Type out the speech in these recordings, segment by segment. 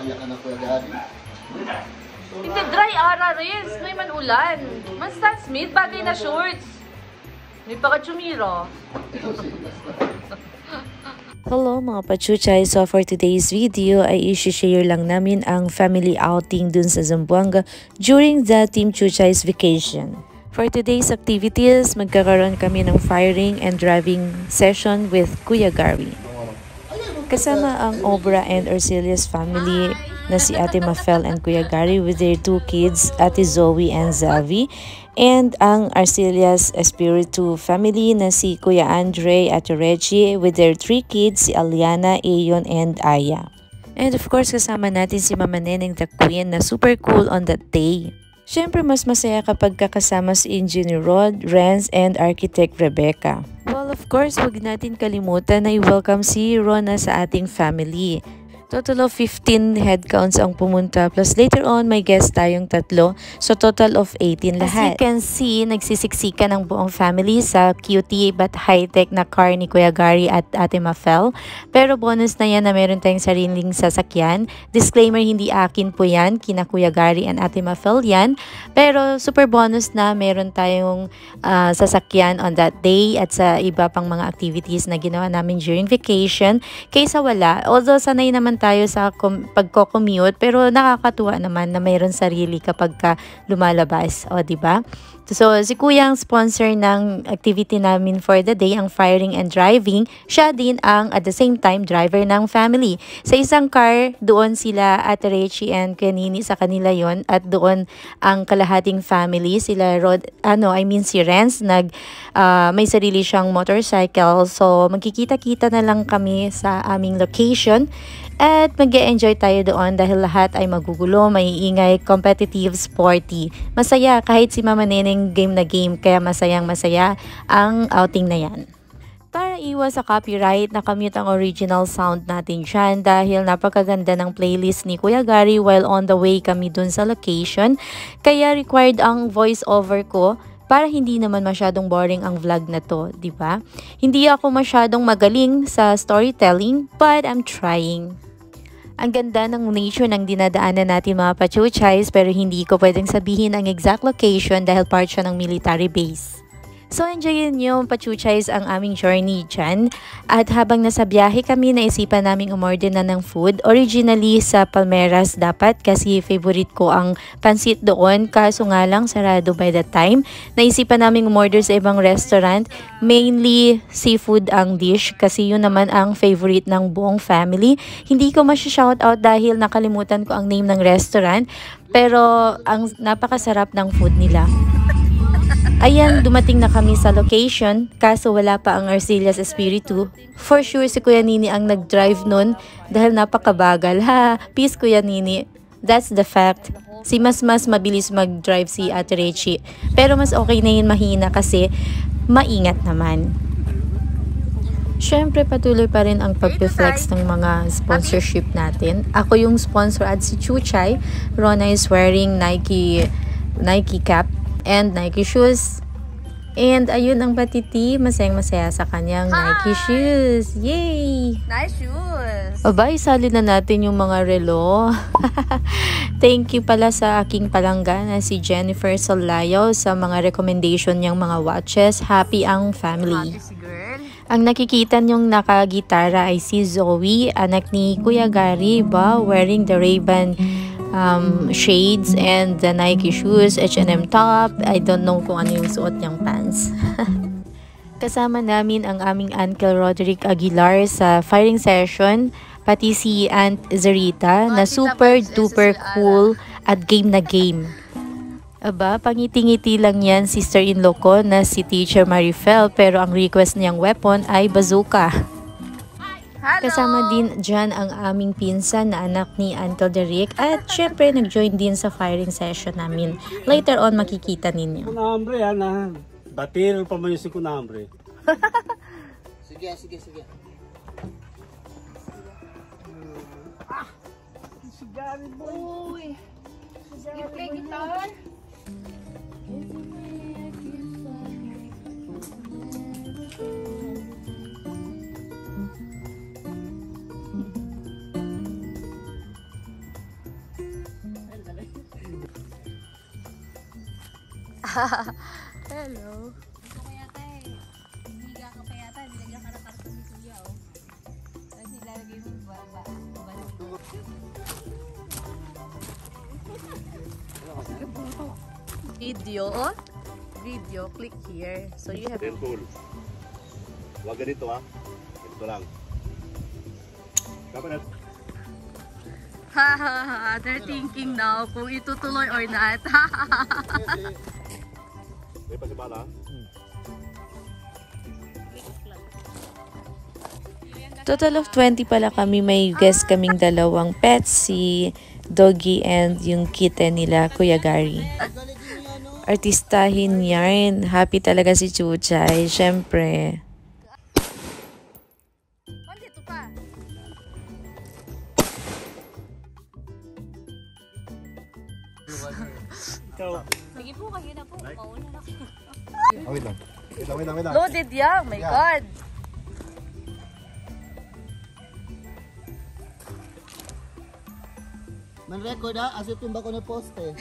Iyak ka na Kuya Gary. Hindi, dry ara rin. May man ulan. Man Stan Smith, bagay na shorts. May paka-chumiro. Hello mga pachuchay! So for today's video ay i-share lang namin ang family outing dun sa Zamboanga during the Team Chuchay's vacation. For today's activities, magkakaroon kami ng firing and driving session with Kuya Gary. Kasama ang Obra and Arcelia's family na si Ate Mafel and Kuya Gary with their 2 kids, Ate Zoe and Zavi. And ang Arcelia's Espiritu family na si Kuya Andre at Reggie with their 3 kids, si Aliana, Ayon, and Aya. And of course, kasama natin si Mama Neneng the Queen na super cool on that day. Siyempre, mas masaya kapag kakasama si Engineer Rod, Renz, and Architect Rebecca. Well, of course, huwag natin kalimutan na i-welcome si Rona sa ating family. Total of 15 headcounts ang pumunta. Plus later on, may guest tayong 3. So total of 18 lahat. As you can see, nagsisiksikan ng buong family sa cutie but high-tech na car ni Kuya Gary at Ate Mafel. Pero bonus na yan na meron tayong sariling sasakyan. Disclaimer, hindi akin po yan. Kina Kuya Gary and Ate Mafel yan. Pero super bonus na meron tayong sasakyan on that day at sa iba pang mga activities na ginawa namin during vacation. Kaysa wala. Although sanay naman tayo sa pagko-commute, pero nakakatuwa naman na mayroon sarili kapag ka lumalabas, o diba? So si Kuya ang sponsor ng activity namin for the day, ang firing and driving. Siya din ang at the same time driver ng family. Sa isang car, doon sila Ate Rachie and Kanini, sa kanila yon, at doon ang kalahating family, sila Rod, si Renz, may sarili siyang motorcycle. So magkikita-kita na lang kami sa aming location. At mag-e-enjoy tayo doon dahil lahat ay magugulo, maiingay, competitive, sporty. Masaya kahit si Mama Neneng game na game, kaya masayang-masaya ang outing na yan. Para iwas sa copyright, nakamute ang original sound natin dyan dahil napakaganda ng playlist ni Kuya Gary while on the way kami dun sa location. Kaya required ang voice over ko para hindi naman masyadong boring ang vlog na to, di ba? Hindi ako masyadong magaling sa storytelling, but I'm trying. Ang ganda ng nature ng dinadaanan natin mga pachuchays, pero hindi ko pwedeng sabihin ang exact location dahil part siya ng military base. So enjoyin nyo pachuchays ang aming journey dyan. At habang nasa biyahe kami, naisipan naming umorder na ng food. Originally sa Palmeras dapat kasi favorite ko ang pansit doon. Kaso nga lang sarado by the time. Naisipan naming umorder sa ibang restaurant. Mainly seafood ang dish kasi yun naman ang favorite ng buong family. Hindi ko masya-shoutout dahil nakalimutan ko ang name ng restaurant. Pero ang napakasarap ng food nila. Ayan, dumating na kami sa location, kaso wala pa ang Arcelia's Espiritu. For sure, si Kuya Nini ang nag-drive nun dahil napakabagal. Ha, peace Kuya Nini. That's the fact. Si mas mabilis mag-drive si Ate Rachie. Pero mas okay na yun mahina kasi maingat naman. Syempre, patuloy pa rin ang pag-flex ng mga sponsorship natin. Ako yung sponsor at si Chuchay. Rona is wearing Nike cap and Nike shoes. And ayun ang patiti, masayang-masaya sa kanyang Nike shoes. Yay! Nice shoes! Abay, sali na natin yung mga relo. Thank you pala sa aking palangga na si Jennifer Solayo sa mga recommendation niyang mga watches. Happy ang family. Happy si girl. Ang nakikita niyong nakagitara ay si Zoe, anak ni Kuya Gary ba, wearing the Ray-Ban shades and the Nike shoes, H&M top. I don't know kung ano yung suot niyang pants. Kasama namin ang aming Uncle Roderick Aguilar sa firing session, pati si Aunt Zarita na super duper cool at game na game. Aba, pangiti-ngiti lang yan sister-in-law ko na si Teacher Marifel, pero ang request niyang weapon ay bazooka. Hello. Kasama din dyan ang aming pinsan na anak ni Uncle Derek at syempre nag-join din sa firing session namin. Later on makikita ninyo. Kunambre yan ha. Batir pa mo yung si kunambre. Sige. Si Gary boy. Uy! You play guitar? Hello. Video, oh? Video, click here. So you have... Simple. Huwag ganito ha. Ganito lang. Dapat Hahaha, they're thinking now kung itutuloy or not. may pasibala. Total of 20 pala kami, may guest kaming dalawang pets, si Doggy and yung kitten nila, Kuya Gary. Artistahin yan. Happy talaga si Chuchay, syempre. Dito pa. Sige po, kayo na po. Mauna na kayo. Wait lang. Wait lang. Loaded yan, my God. Man-record ha, as if tumba ko na poste.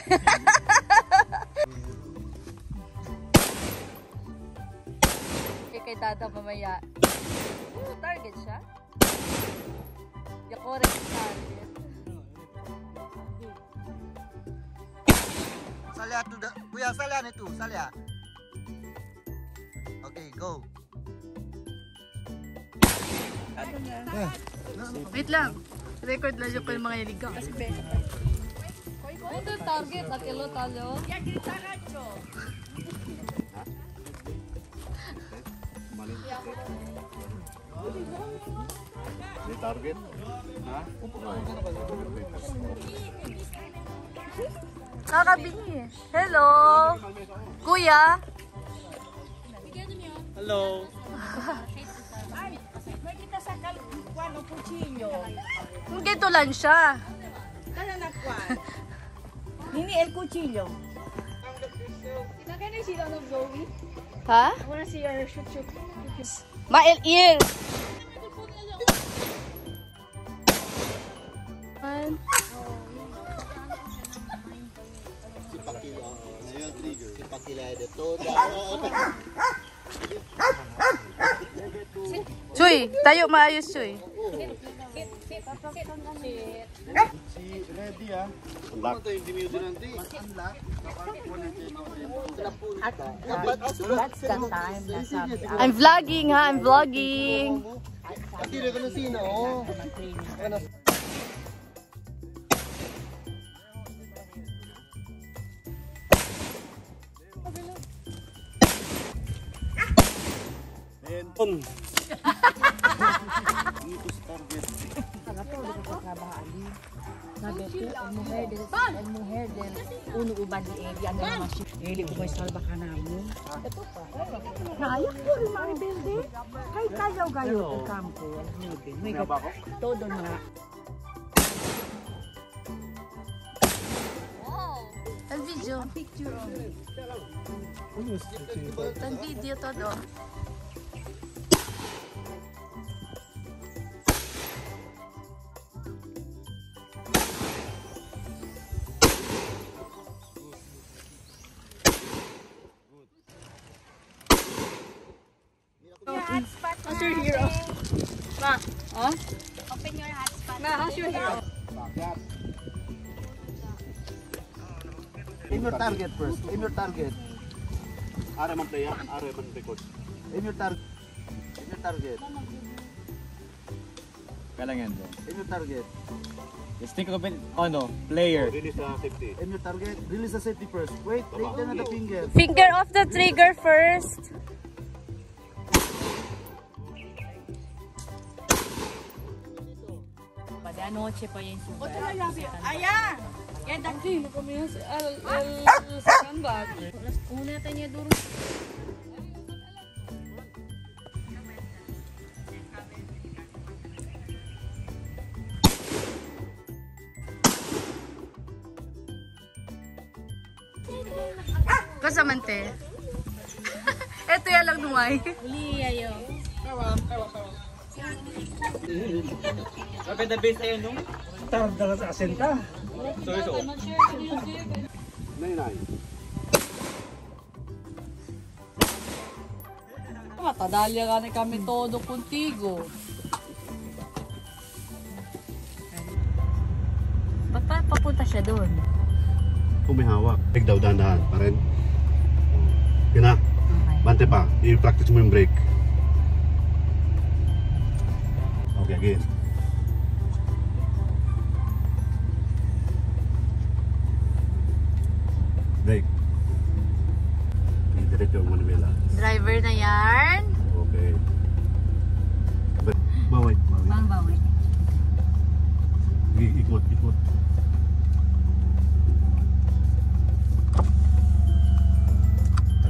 Kay tata mamaya. Target siya. Yakore target. Salya tu, kuya salya nito, salya. Okay, go. Wait lang. Record lang yung mga niligaw. Ano target? Akilo talo? May target. Ha? Kakabingi. Hello! Kuya! Hello. Kung gito lang siya. Nini el cuchillo. Ha? Mael ear! Si Pakila. Ngayon trigger. Si Pakila dito. Chuy! Tayo maayos, Chuy. Ready ha. Unlock. Ito yung dimiyo din nanti. Unlock. That's the time na sabi. I'm vlogging ha, I'm vlogging. Tira ko na sino. Oh. On. Sabi ko, el mujer del uno uban di area na naman siya. Hindi ko may salba ka namin. Kaya ko rin mga belde. Kay kayaw gayo sa kampo. May todo na. Ang video. Ang video todo. How's your hero? Ma, oh? Open your hotspot. Ma, how's your hero? Aim your target first. Aim your target. Are man play ha? Are man record. Aim your target. Aim your target. Kailangan bro. Aim your target. Let's think of it, player. Release sa safety. Aim your target. Release the safety first. Wait, take down the finger. Finger off the trigger first. Pada noche pa yung suba. Ayan! Yan, dati. Una tanya duro. Kasamante. Ito yan lang numay. Uli ayo. Sabi the base ayun nung? Tawag na sa asenta. Nay. Matadalya ka na kami todo contigo. Ba't pa papunta siya doon? Kung may hawak, brake daw dahan-dahan pa rin. Yun na. Okay. Bante pa, i-practice mo yung brake. Okay, again. Brake. I-direct yung manibela. Driver na yan. Okay. Baway. Bang bawi. Ikot.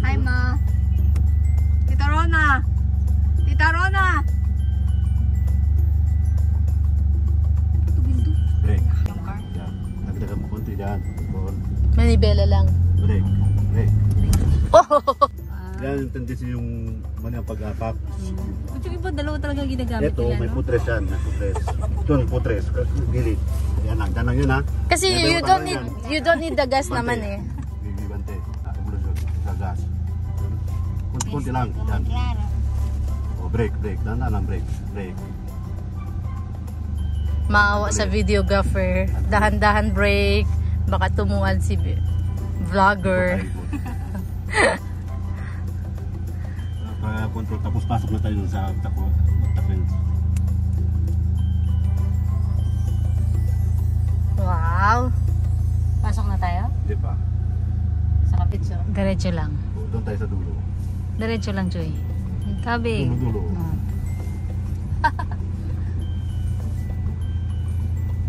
Hi, Ma. Tita Rona. Tita Rona. Brake. Yan. Nagdagan mo konti dyan. Manibela lang. Brake. Oh! Yan yung tendency yung mali ang pag-apak. At yung iba, dalawa talaga ginagamit Ito, nila, may no? putres yan. May putres. Ito ang putres. Gilid. Yan lang yun ha. Kasi Yan, you dalawa don't tama need yan. you don't need the gas Bante. naman eh. Bante. Evolution sa gas. Kunti lang. Yan. O, brake. Dahan lang brake. Maawa sa videographer. Dahan-dahan break. Baka tumuan si vlogger. Kaya control. Tapos pasok na tayo sa takbo. Wow. Pasok na tayo? Hindi pa. Sa kapitso. Diretso lang. Doon tayo sa dulo. Diretso lang, Joy. Kabig. Dulo.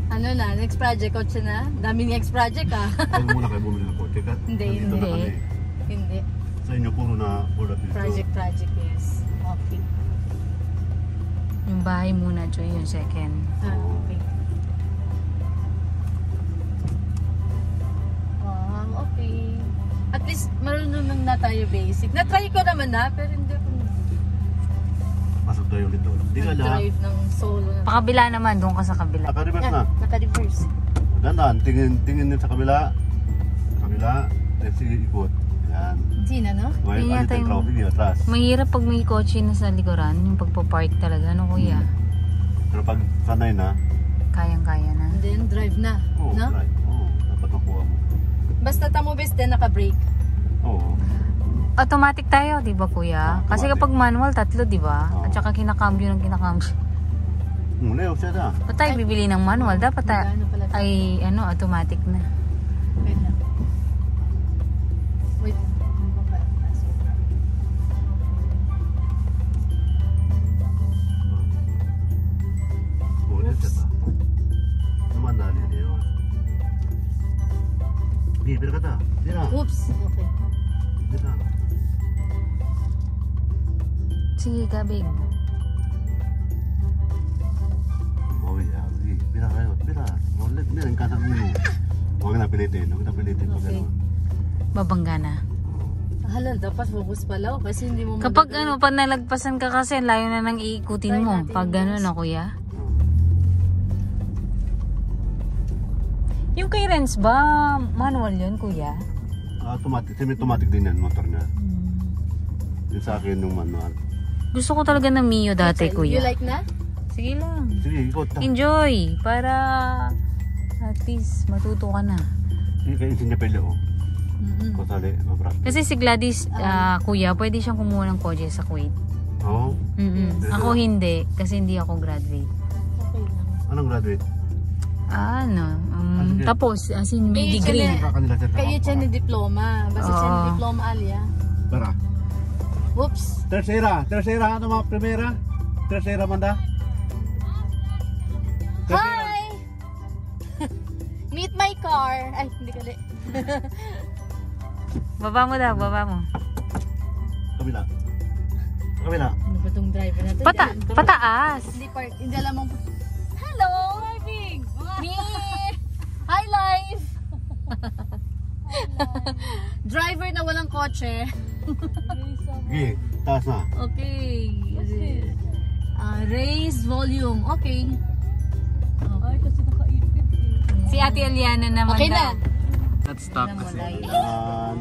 Ano na? Next project, kotse na? Daming next project ah. Huwag muna kayo bumili ng kotse. Hindi. Hindi. Sa inyo puro na order dito. Project, yes. Okay. Yung bahay muna, Joy, yung second. Okay. Okay. At least marunong na tayo basic. Na-try ko naman na, pero hindi ako Pasok tayo dito. Hindi ka dyan. nag-drive ng solo. Pakabila naman, doon ka sa kabila. Naka-reverse na. Naka-reverse. Dandan, tingin din sa kabila. Let's see, ikot. Yan. Sina, no? Ngayon, Yun yata ulit ang traffic yung atras. Mahirap pag may kotse na sa likuran, yung pagpapark talaga, no kuya? Pero pag sanay na, Kayang-kaya na. And then drive na. No? right. Dapat makuha mo. Basta tamo best din naka-brake. Oo. Automatic tayo, di ba kuya? Kasi Automatic. kapag manual, tatlo, di ba? Oo. At saka kinakambyo ng kinakambyo. Muna siya na. Ba't tayo bibili ng manual? Dapat Ano pala? ay automatic na. Wait lang. Wait. Muna siya na. Naman dali na yun. Bibira ka ta. Bira. Oops. Okay. Bira. Sige, Gabig. Bira kayo. Bira. Ulit na. Ang kasang mo. Huwag na pilitin. Pag Okay. gano'n. Babangga na. Halal, dapat focus pala kasi hindi mo Kapag pag nalagpasan ka kasi, layo na nang iikutin Try mo. natin Pag yung gano'n gas. na kuya. Yung kay Renz ba, manual yun kuya? Automatic. Semi-automatic din yan. Motor niya. Yung sa akin yung manual. Gusto ko talaga ng Mio dati You kuya. like na? Sige lang. Sige, ikot ta. Enjoy! Para at least matuto ka na. Sige, kayo sinya pili o. Kusali. Mabrak. Kasi si Gladys, kuya, pwede siyang kumuha ng kotse sa Kuwait. Oo. Ako hindi, kasi hindi ako graduate. Okay lang. Anong graduate? Sige. Tapos, as in, may Kayo degree. siya Kakanila siya. Kayo siya ni diploma. Basta siya ni Oo. diploma alya. Tara. Whoops. Tercera, ano mga primera? Tercera, Manda? Hi! Meet my car. Ay, hindi ka li. Baba mo daw, baba mo. Kabila. Ano ba itong driver natin? Pataas! Hindi alam mong... Hello! Me! Hi, life! Driver na walang kotse. Sige, taas na. Okay. Raise volume. Okay. Ay, kasi nakaipit eh. Si Ate Eliana naman Okay daw. na. Let's stop kasi. Yan.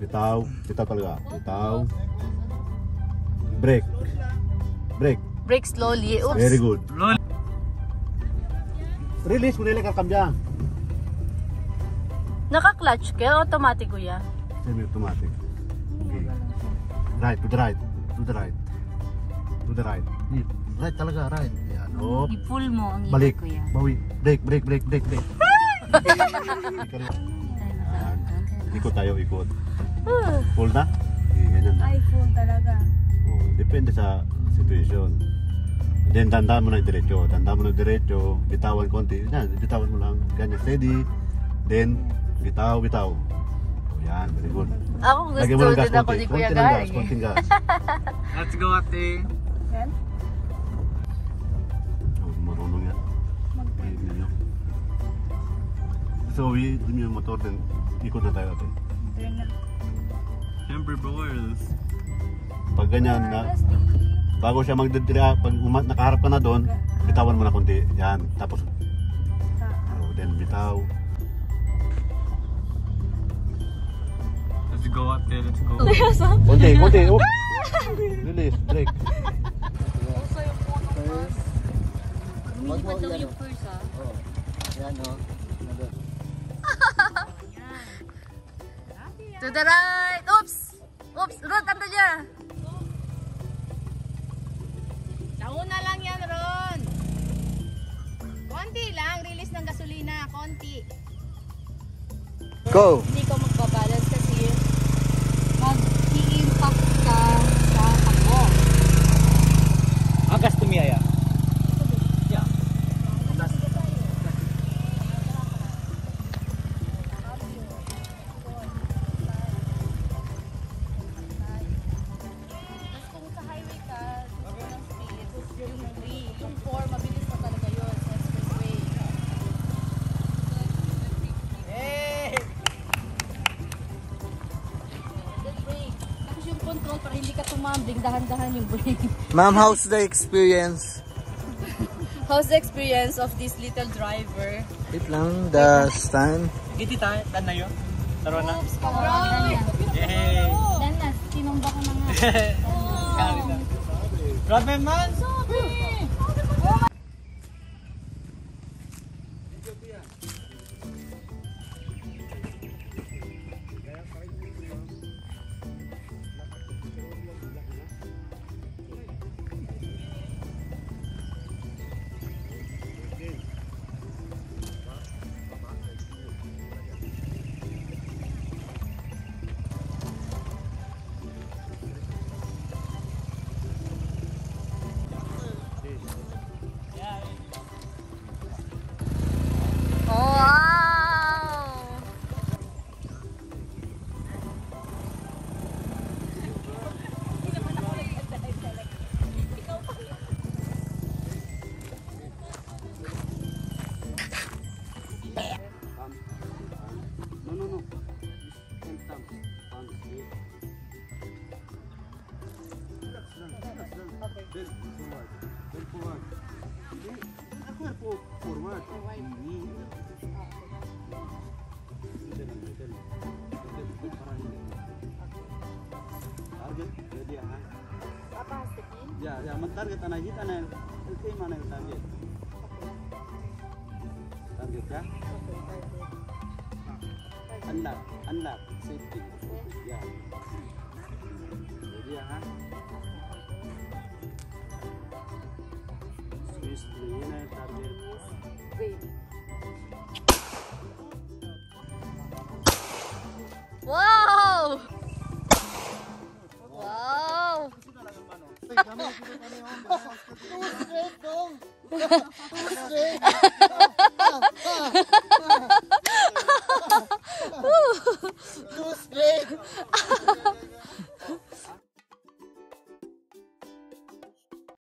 Bitaw. Bitaw talaga. Bitaw. Brake. Brake. Brake slowly. Oops. Very good. Release mo nila kakambya. Naka-clutch ka? Automatic kuya? Semi-automatic. Okay. Right, to the right. To the right. To the right. Right talaga, right. Yan. Oh. I-pull mo ang Balik. kuya. Bawi. Break, break, break, break, break. Ikot tayo, ikot. Full na? Ganyan na. Ay, full talaga. Oh, depende sa situation. Then tandaan mo na diretso. Tandaan mo na diretso. Bitawan konti. Yan, bitawan mo lang. Ganyan, steady. Then, bitaw, bitaw. Oh, yan, very good. Ako Lagyan mo gusto ng gas din ako konti. ni Kuya Konti ng gas, Gary. konting gas. Let's go, ate. Oh, marunong yan. Ayun ninyo. So, dun yung motor din. Ikot na tayo natin. Siyempre, boys. Pag ganyan na, bago siya magdadria, pag nakaharap ka na doon, bitawan mo na konti. Yan, tapos, oh, then bitaw. Let's go, ate. Let's go. Konti, konti. Oh. Release, break. Lumilipad daw yung first ha. Yan o. To the right! Oops! Oops! Ron, tanda niya! Nauna lang yan, Ron. Konti lang, release ng gasolina, konti. Go! Hindi ka magbabalance kasi mag-i-impact ka sa takbo. Agas tumiyaya. Tapos kung sa highway ka, gusto ng speed, yung 3, yung 4, mabilis na talaga yun sa expressway. Then brake. Tapos yung control para hindi ka tumambling, dahan-dahan yung brake. Ma'am, how's the experience? How's the experience of this little driver? Wait lang, the stand. Giti tayo. Tan na yun. Taro na. Yay! Yay! Dan na, tinumba ko na nga. Grabe man! Wow! No. Forward. Target, ready ha? Ya, mag-target na hit na LK mana yung target. Target ya? Unlock, safety. Ya. Ready ha? Swiss play na yung target. Wow! Wow! Too straight.